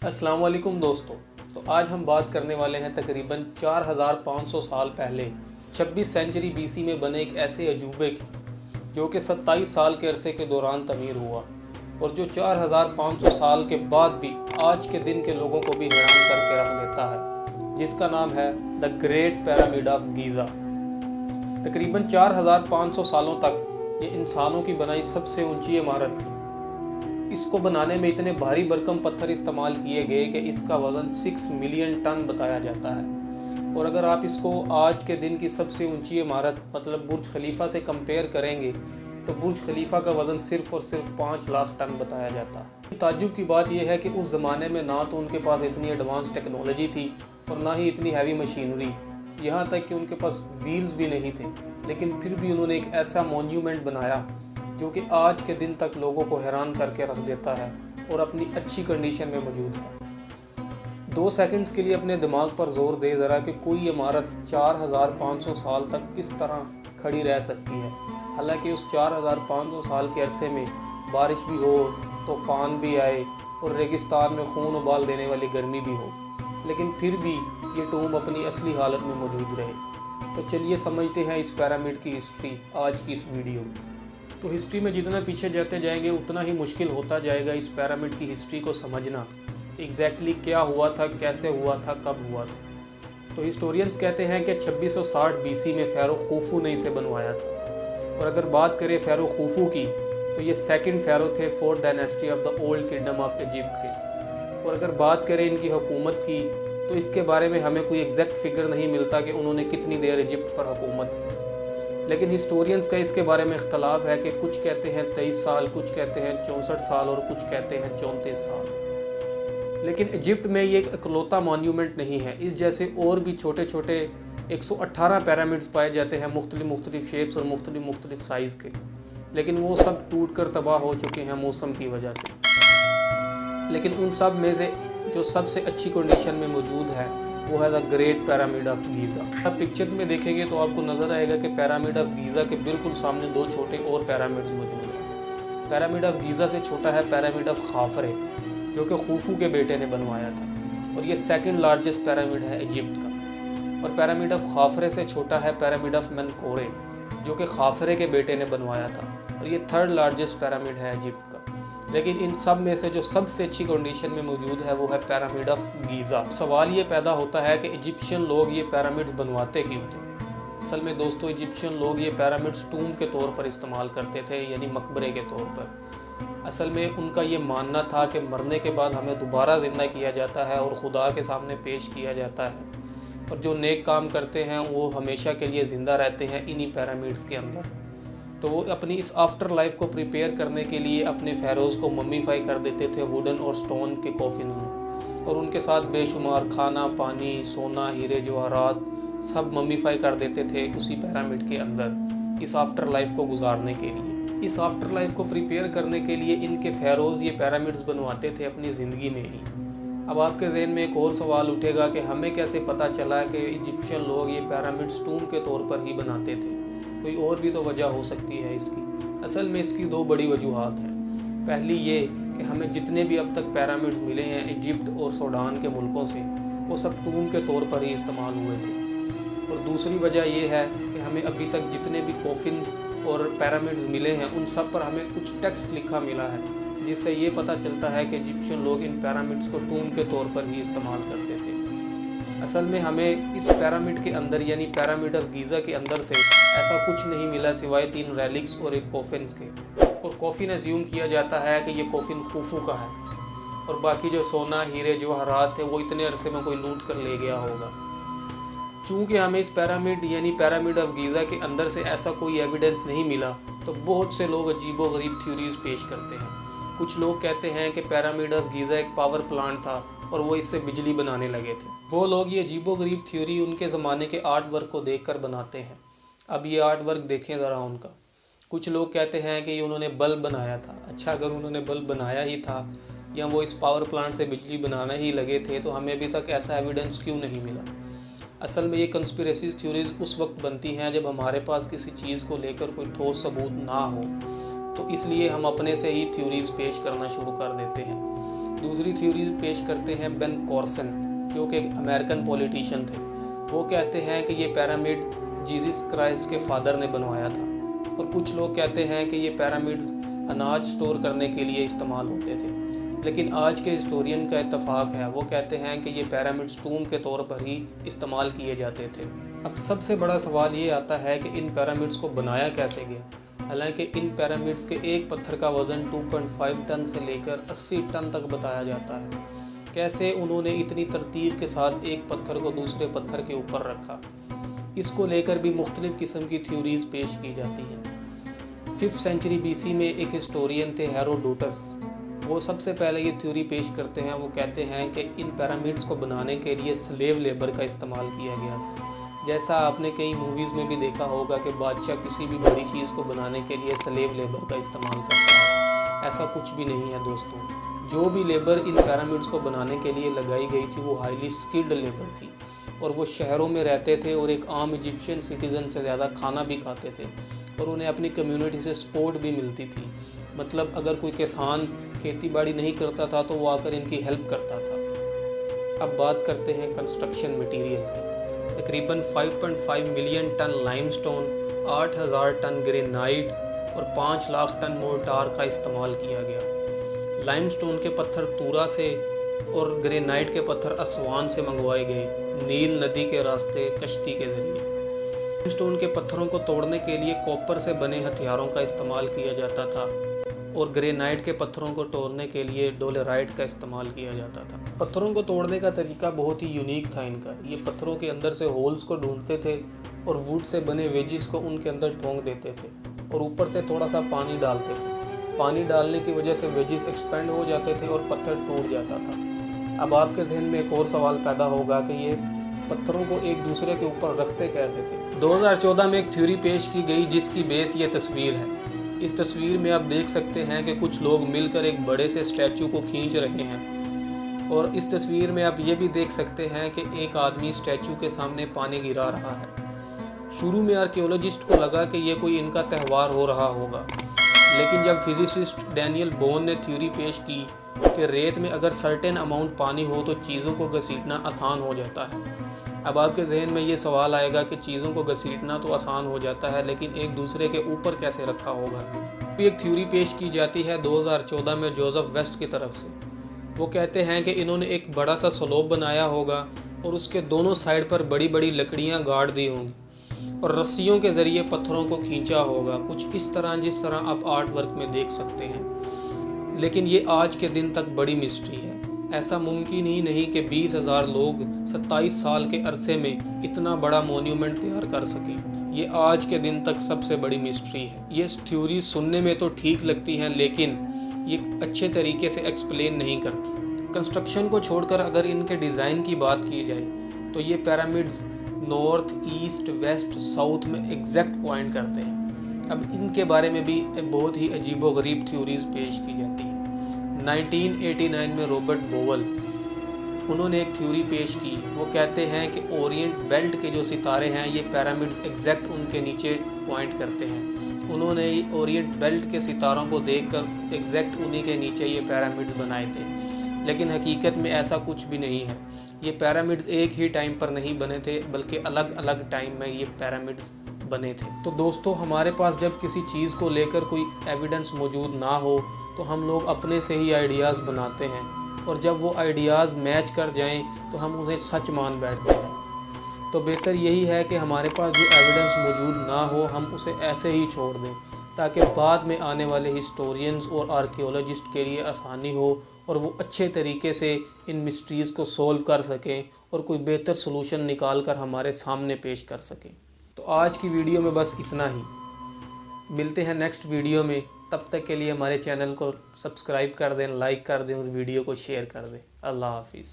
अस्सलाम वालेकुम दोस्तों। तो आज हम बात करने वाले हैं तकरीबन 4500 साल पहले 26 सेंचुरी बीसी में बने एक ऐसे अजूबे की जो कि 27 साल के अरसे के दौरान तमीर हुआ और जो 4500 साल के बाद भी आज के दिन के लोगों को भी हैरान करके रख देता है, जिसका नाम है the great pyramid of Giza. तकरीबन 4500 सालों तक ये इंसानों की बनाई सबसे ऊंची इमारत थी। इसको बनाने में इतने भारी भरकम पत्थर इस्तेमाल किए गए कि इसका वज़न 6 मिलियन टन बताया जाता है। और अगर आप इसको आज के दिन की सबसे ऊंची इमारत मतलब बुर्ज खलीफा से कंपेयर करेंगे तो बुर्ज खलीफा का वज़न सिर्फ़ और सिर्फ 5 लाख टन बताया जाता है। ताज्जुब की बात यह है कि उस ज़माने में ना तो उनके पास इतनी एडवांस टेक्नोलॉजी थी और ना ही इतनी हैवी मशीनरी, यहाँ तक कि उनके पास व्हील्स भी नहीं थे, लेकिन फिर भी उन्होंने एक ऐसा मॉन्यूमेंट बनाया जो कि आज के दिन तक लोगों को हैरान करके रख देता है और अपनी अच्छी कंडीशन में मौजूद है। 2 सेकंड्स के लिए अपने दिमाग पर जोर दे ज़रा कि कोई इमारत 4500 साल तक किस तरह खड़ी रह सकती है। हालांकि उस 4500 साल के अरसे में बारिश भी हो, तूफ़ान भी आए और रेगिस्तान में खून उबाल देने वाली गर्मी भी हो, लेकिन फिर भी ये टूम अपनी असली हालत में मौजूद रहे। तो चलिए समझते हैं इस पिरामिड की हिस्ट्री आज की इस वीडियो में। तो हिस्ट्री में जितना पीछे जाते जाएंगे उतना ही मुश्किल होता जाएगा इस पिरामिड की हिस्ट्री को समझना, एग्जैक्टली क्या हुआ था, कैसे हुआ था, कब हुआ था। तो हिस्टोरियंस कहते हैं कि 2660 बीसी में फ़ारो खुफू ने इसे बनवाया था। और अगर बात करें फ़ारो खुफू की तो ये सेकंड फ़ारो थे 4th dynasty of the old kingdom of Egypt के। और अगर बात करें इनकी हुकूमत की तो इसके बारे में हमें कोई एग्जैक्ट फिगर नहीं मिलता कि उन्होंने कितनी देर इजिप्ट पर हुकूमत की, लेकिन हिस्टोरियंस का इसके बारे में इख्तलाफ है कि कुछ कहते हैं 23 साल, कुछ कहते हैं 64 साल और कुछ कहते हैं 34 साल। लेकिन इजिप्ट में ये एक इकलौता मॉन्यूमेंट नहीं है, इस जैसे और भी छोटे छोटे 118 पिरामिड्स पाए जाते हैं मुख्तलिफ शेप्स और मुख्तलिफ साइज़ के, लेकिन वो सब टूट कर तबाह हो चुके हैं मौसम की वजह से। लेकिन उन सब में से जो सबसे अच्छी कंडीशन में मौजूद है वो है the great pyramid of Giza. आप पिक्चर्स में देखेंगे तो आपको नज़र आएगा कि पिरामिड ऑफ गीज़ा के बिल्कुल सामने 2 छोटे और पिरामिड्स मौजूद हैं। पिरामिड ऑफ गीज़ा से छोटा है पिरामिड ऑफ खाफरे जो कि खुफू के बेटे ने बनवाया था, और ये सेकंड लार्जेस्ट पिरामिड है इजिप्ट का। और पिरामिड ऑफ खाफरे से छोटा है पिरामिड ऑफ मेनकोरे जो कि खाफरे के बेटे ने बनवाया था, और ये थर्ड लार्जेस्ट पिरामिड है इजिप्ट का। लेकिन इन सब में से जो सबसे अच्छी कंडीशन में मौजूद है वो है पिरामिड ऑफ गीज़ा। सवाल ये पैदा होता है कि इजिप्शियन लोग ये पिरामिड्स बनवाते क्यों थे। असल में दोस्तों इजिप्शियन लोग ये पिरामिड्स टूम के तौर पर इस्तेमाल करते थे, यानी मकबरे के तौर पर। असल में उनका ये मानना था कि मरने के बाद हमें दोबारा ज़िंदा किया जाता है और खुदा के सामने पेश किया जाता है, और जो नेक काम करते हैं वो हमेशा के लिए ज़िंदा रहते हैं इन्हीं पिरामिड्स के अंदर। तो वो अपनी इस आफ्टर लाइफ को प्रिपेयर करने के लिए अपने फ़ैरोज़ को मम्मीफाई कर देते थे वुडन और स्टोन के कॉफिन में, और उनके साथ बेशुमार खाना, पानी, सोना, हीरे जवाहरात सब मम्मीफाई कर देते थे उसी पिरामिड के अंदर इस आफ्टर लाइफ को गुजारने के लिए। इस आफ्टर लाइफ को प्रिपेयर करने के लिए इनके फ़ैरोज़ ये पिरामिड्स बनवाते थे अपनी ज़िंदगी में ही। अब आपके जहन में एक और सवाल उठेगा कि हमें कैसे पता चला कि इजिप्शियन लोग ये पिरामिड्स टूम के तौर पर ही बनाते थे। कोई और भी तो वजह हो सकती है इसकी। असल में इसकी 2 बड़ी वजूहात हैं। पहली ये कि हमें जितने भी अब तक पिरामिड्स मिले हैं इजिप्ट और सूडान के मुल्कों से वो सब टूम के तौर पर ही इस्तेमाल हुए थे, और दूसरी वजह ये है कि हमें अभी तक जितने भी कॉफिन्स और पिरामिड्स मिले हैं उन सब पर हमें कुछ टेक्स्ट लिखा मिला है, जिससे ये पता चलता है कि इजिप्शियन लोग इन पिरामिड्स को टूम के तौर पर ही इस्तेमाल करते थे। असल में हमें इस पिरामिड के अंदर यानी पिरामिड ऑफ गीज़ा के अंदर से ऐसा कुछ नहीं मिला सिवाय 3 रेलिक्स और एक कॉफिन के, और कॉफिन एज्यूम किया जाता है कि ये कॉफिन खुफू का है, और बाकी जो सोना, हीरे जवाहरात थे वो इतने अरसे में कोई लूट कर ले गया होगा। चूँकि हमें इस पिरामिड यानी पिरामिड ऑफ गीज़ा के अंदर से ऐसा कोई एविडेंस नहीं मिला तो बहुत से लोग अजीबो गरीब थ्योरीज पेश करते हैं। कुछ लोग कहते हैं कि पिरामिड ऑफ गीज़ा एक पावर प्लांट था और वो इससे बिजली बनाने लगे थे। वो लोग ये अजीबो गरीब थ्योरी उनके ज़माने के आर्ट वर्क को देखकर बनाते हैं। अब ये आर्ट वर्क देखें ज़रा उनका। कुछ लोग कहते हैं कि उन्होंने बल्ब बनाया था। अच्छा, अगर उन्होंने बल्ब बनाया ही था या वो इस पावर प्लांट से बिजली बनाना ही लगे थे तो हमें अभी तक ऐसा एविडेंस क्यों नहीं मिला। असल में ये कंस्पिरेसी थ्योरीज उस वक्त बनती हैं जब हमारे पास किसी चीज़ को लेकर कोई ठोस सबूत ना हो, तो इसलिए हम अपने से ही थ्योरीज पेश करना शुरू कर देते हैं। दूसरी थ्योरी पेश करते हैं बेन कॉर्सन, जो कि एक अमेरिकन पॉलिटिशियन थे। वो कहते हैं कि ये पिरामिड जीसस क्राइस्ट के फादर ने बनवाया था। और कुछ लोग कहते हैं कि ये पिरामिड अनाज स्टोर करने के लिए इस्तेमाल होते थे। लेकिन आज के हिस्टोरियन का इत्तफाक है, वो कहते हैं कि ये पिरामिड्स टूम के तौर पर ही इस्तेमाल किए जाते थे। अब सबसे बड़ा सवाल ये आता है कि इन पिरामिड्स को बनाया कैसे गया। हालांकि इन पिरामिड्स के एक पत्थर का वज़न 2.5 टन से लेकर 80 टन तक बताया जाता है। कैसे उन्होंने इतनी तरतीब के साथ एक पत्थर को दूसरे पत्थर के ऊपर रखा, इसको लेकर भी मुख्तलिफ़ किस्म की थ्योरीज़ पेश की जाती हैं। 5th सेंचुरी BC में एक हिस्टोरियन थे हेरोडोटस। वो सबसे पहले ये थ्योरी पेश करते हैं। वो कहते हैं कि इन पिरामिड्स को बनाने के लिए स्लेव लेबर का इस्तेमाल किया गया था। जैसा आपने कई मूवीज़ में भी देखा होगा कि बादशाह किसी भी बड़ी चीज़ को बनाने के लिए स्लेव लेबर का इस्तेमाल करता है। ऐसा कुछ भी नहीं है दोस्तों। जो भी लेबर इन पिरामिड्स को बनाने के लिए लगाई गई थी वो हाईली स्किल्ड लेबर थी, और वो शहरों में रहते थे और एक आम इजिप्शियन सिटीज़न से ज़्यादा खाना भी खाते थे, और उन्हें अपनी कम्युनिटी से सपोर्ट भी मिलती थी। मतलब अगर कोई किसान खेती बाड़ी नहीं करता था तो वो आकर इनकी हेल्प करता था। अब बात करते हैं कंस्ट्रक्शन मटेरियल की। तकरीबन 5.5 million ton limestone, 8000 ton granite और 5 लाख टन मोर्टार का इस्तेमाल किया गया। लाइमस्टोन के पत्थर तूरा से और ग्रेनाइट के पत्थर असवान से मंगवाए गए, नील नदी के रास्ते कश्ती के ज़रिए। लाइमस्टोन के पत्थरों को तोड़ने के लिए कॉपर से बने हथियारों का इस्तेमाल किया जाता था, और ग्रेनाइट के पत्थरों को तोड़ने के लिए डोलेराइट का इस्तेमाल किया जाता था। पत्थरों को तोड़ने का तरीका बहुत ही यूनिक था इनका। ये पत्थरों के अंदर से होल्स को ढूंढते थे और वुड से बने वेजिस को उनके अंदर ठोंक देते थे, और ऊपर से थोड़ा सा पानी डालते थे। पानी डालने की वजह से वेजिस एक्सपेंड हो जाते थे और पत्थर टूट जाता था। अब आपके जहन में एक और सवाल पैदा होगा कि ये पत्थरों को एक दूसरे के ऊपर रखते कैसे थे। 2014 में एक थ्योरी पेश की गई जिसकी बेस ये तस्वीर है। इस तस्वीर में आप देख सकते हैं कि कुछ लोग मिलकर एक बड़े से स्टैचू को खींच रहे हैं, और इस तस्वीर में आप ये भी देख सकते हैं कि एक आदमी स्टैचू के सामने पानी गिरा रहा है। शुरू में आर्कियोलॉजिस्ट को लगा कि ये कोई इनका त्यौहार हो रहा होगा, लेकिन जब फिजिसिस्ट डैनियल बोन ने थ्योरी पेश की कि रेत में अगर सर्टेन अमाउंट पानी हो तो चीज़ों को घसीटना आसान हो जाता है। अब आपके जहन में ये सवाल आएगा कि चीज़ों को घसीटना तो आसान हो जाता है, लेकिन एक दूसरे के ऊपर कैसे रखा होगा। एक थ्योरी पेश की जाती है 2014 में जोसेफ वेस्ट की तरफ से। वो कहते हैं कि इन्होंने एक बड़ा सा स्लोप बनाया होगा और उसके दोनों साइड पर बड़ी बड़ी लकड़ियाँ गाड़ दी होंगी और रस्सियों के ज़रिए पत्थरों को खींचा होगा, कुछ इस तरह जिस तरह आप आर्ट वर्क में देख सकते हैं। लेकिन ये आज के दिन तक बड़ी मिस्ट्री है। ऐसा मुमकिन ही नहीं कि 20,000 लोग 27 साल के अरसे में इतना बड़ा मोन्यूमेंट तैयार कर सकें। ये आज के दिन तक सबसे बड़ी मिस्ट्री है। ये थ्योरी सुनने में तो ठीक लगती हैं, लेकिन ये अच्छे तरीके से एक्सप्लेन नहीं करती। कंस्ट्रक्शन को छोड़कर अगर इनके डिज़ाइन की बात की जाए तो ये pyramids north, east, west, south में एग्जैक्ट पॉइंट करते हैं। अब इनके बारे में भी एक बहुत ही अजीबोगरीब थ्योरीज पेश की जाती हैं। 1989 में रॉबर्ट बोवेल उन्होंने एक थ्योरी पेश की। वो कहते हैं कि ओरिएंट बेल्ट के जो सितारे हैं ये पिरामिड्स एग्जैक्ट उनके नीचे पॉइंट करते हैं। उन्होंने ओरिएंट बेल्ट के सितारों को देखकर एग्जैक्ट उन्हीं के नीचे ये पिरामिड्स बनाए थे, लेकिन हकीकत में ऐसा कुछ भी नहीं है। ये पिरामिड्स एक ही टाइम पर नहीं बने थे, बल्कि अलग अलग टाइम में ये पिरामिड्स बने थे। तो दोस्तों, हमारे पास जब किसी चीज़ को लेकर कोई एविडेंस मौजूद ना हो तो हम लोग अपने से ही आइडियाज़ बनाते हैं, और जब वो आइडियाज़ मैच कर जाएं तो हम उसे सच मान बैठते हैं। तो बेहतर यही है कि हमारे पास जो एविडेंस मौजूद ना हो हम उसे ऐसे ही छोड़ दें, ताकि बाद में आने वाले हिस्टोरियंस और आर्कियोलॉजिस्ट के लिए आसानी हो और वो अच्छे तरीके से इन मिस्ट्रीज़ को सोल्व कर सकें और कोई बेहतर सलूशन निकाल कर हमारे सामने पेश कर सकें। तो आज की वीडियो में बस इतना ही। मिलते हैं नेक्स्ट वीडियो में। तब तक के लिए हमारे चैनल को सब्सक्राइब कर दें, लाइक कर दें और वीडियो को शेयर कर दें। अल्लाह हाफिज़।